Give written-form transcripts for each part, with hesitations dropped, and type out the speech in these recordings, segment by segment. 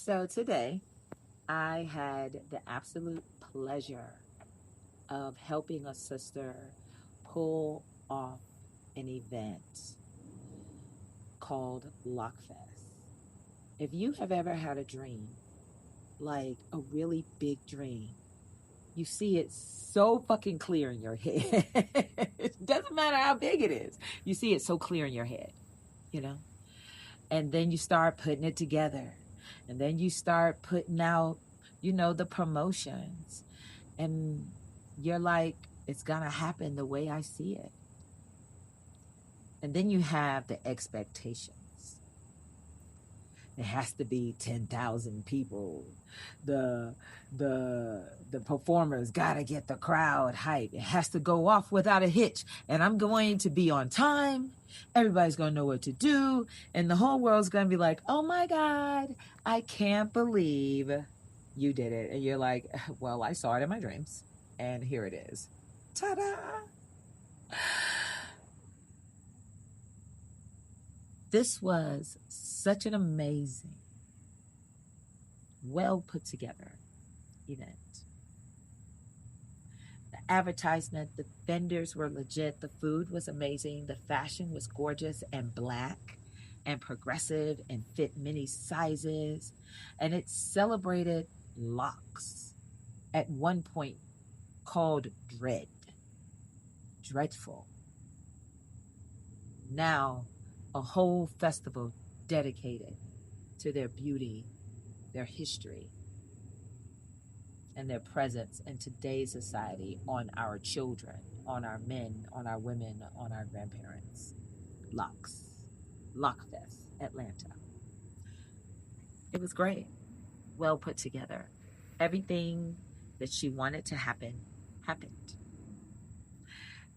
So today I had the absolute pleasure of helping a sister pull off an event called Lockfest. If you have ever had a dream, like a really big dream, you see it so fucking clear in your head. It doesn't matter how big it is. You see it so clear in your head, you know? And then you start putting it together. And then you start putting out, the promotions. And you're like, it's going to happen the way I see it. And then you have the expectations. It has to be 10,000 people. The the performers got to get the crowd hype. It has to go off without a hitch. And I'm going to be on time. Everybody's going to know what to do. And the whole world's going to be like, oh my God, I can't believe you did it. And you're like, well, I saw it in my dreams. And here it is. Ta-da! This was such an amazing, well put together event. The advertisement, the vendors were legit, the food was amazing, the fashion was gorgeous and black and progressive and fit many sizes, and it celebrated locks, at one point called dreadful. Now, a whole festival dedicated to their beauty, their history, and their presence in today's society on our children, on our men, on our women, on our grandparents. Lockfest, Atlanta. It was great, well put together. Everything that she wanted to happen happened.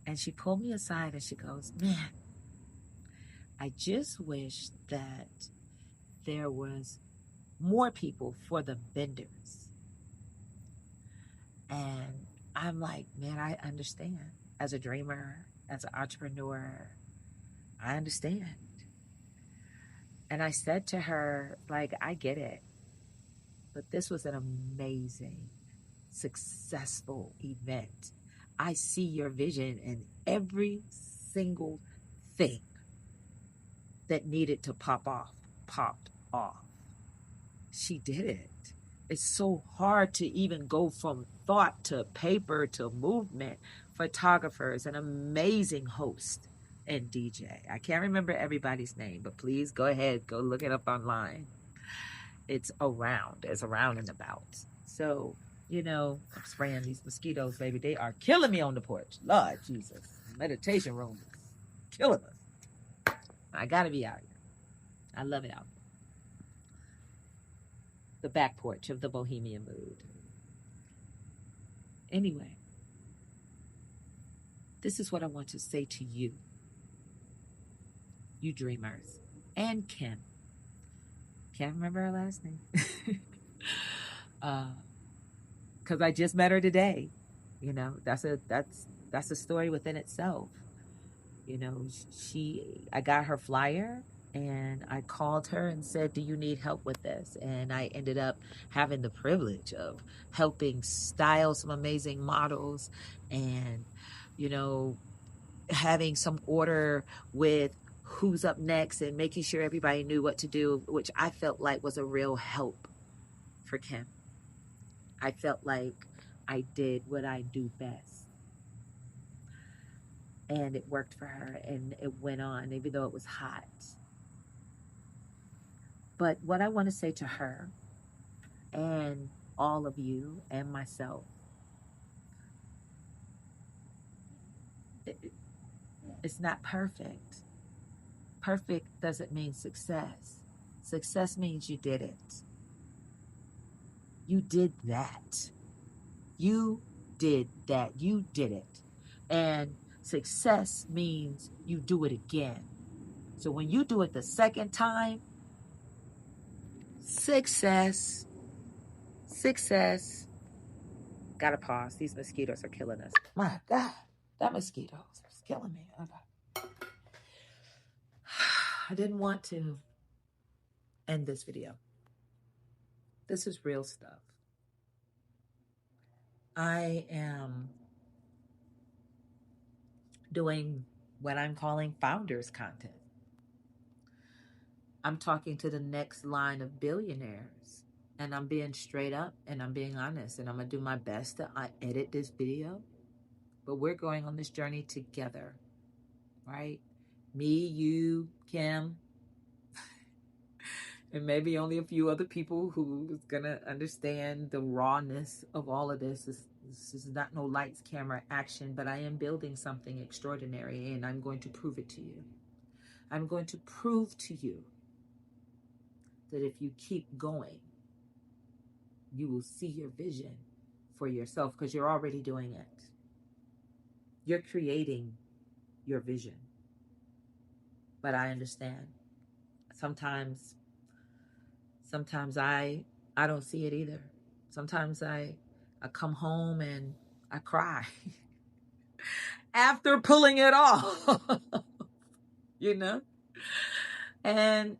And she pulled me aside and she goes, man, I just wish that there was more people for the vendors. And I'm like, man, I understand. As a dreamer, as an entrepreneur, I understand. And I said to her, like, I get it. But this was an amazing, successful event. I see your vision in every single thing that needed to popped off. She did it. It's so hard to even go from thought to paper to movement. Photographers, an amazing host and DJ. I can't remember everybody's name, but please go ahead, go look it up online. It's around and about. So, I'm spraying these mosquitoes, baby. They are killing me on the porch. Lord Jesus. Meditation room is killing us. I gotta be out here. I love it out here. The back porch of the Bohemian Mood. Anyway, this is what I want to say to you, you dreamers, and Kim. Can't remember her last name. Because I just met her today. That's a story within itself. I got her flyer and I called her and said, do you need help with this? And I ended up having the privilege of helping style some amazing models and, having some order with who's up next and making sure everybody knew what to do, which I felt like was a real help for Kim. I felt like I did what I do best. And it worked for her and it went on, even though it was hot. But what I want to say to her and all of you and myself, it's not perfect. Perfect doesn't mean success. Success means you did it. You did that. You did that. You did it. And success means you do it again. So when you do it the second time, success. Gotta pause. These mosquitoes are killing us. My God, that mosquito is killing me. I didn't want to end this video, This is real stuff. I am doing what I'm calling founders content. I'm talking to the next line of billionaires, and I'm being straight up and I'm being honest, and I'm going to do my best to edit this video. But we're going on this journey together, right? Me, you, Kim, and maybe only a few other people who's gonna understand the rawness of all of this. This is not no lights, camera, action, but I am building something extraordinary, and I'm going to prove it to you. I'm going to prove to you that if you keep going, you will see your vision for yourself, because you're already doing it. You're creating your vision. But I understand. Sometimes I don't see it either. Sometimes I come home and I cry after pulling it off, you know? And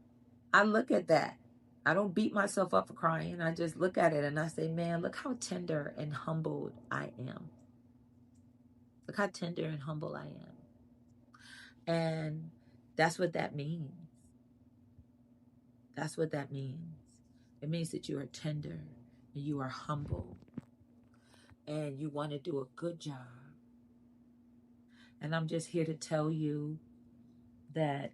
I look at that. I don't beat myself up for crying. I just look at it and I say, man, look how tender and humbled I am. Look how tender and humble I am. And that's what that means. That's what that means. It means that you are tender and you are humble and you want to do a good job. And I'm just here to tell you that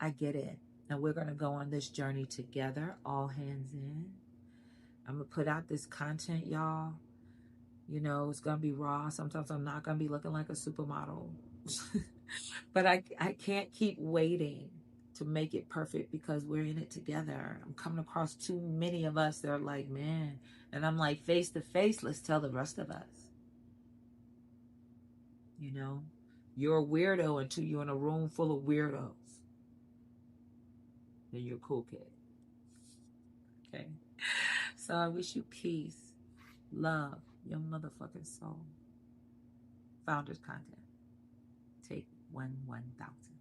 I get it. And we're going to go on this journey together, all hands in. I'm going to put out this content, y'all. You know, it's going to be raw. Sometimes I'm not going to be looking like a supermodel. But I can't keep waiting to make it perfect, because we're in it together. I'm coming across too many of us that are like, man. And I'm like, face to face, let's tell the rest of us. You know, you're a weirdo until you're in a room full of weirdos. Then you're a cool kid. Okay? So I wish you peace, love, your motherfucking soul. Founders content. Take 1,000.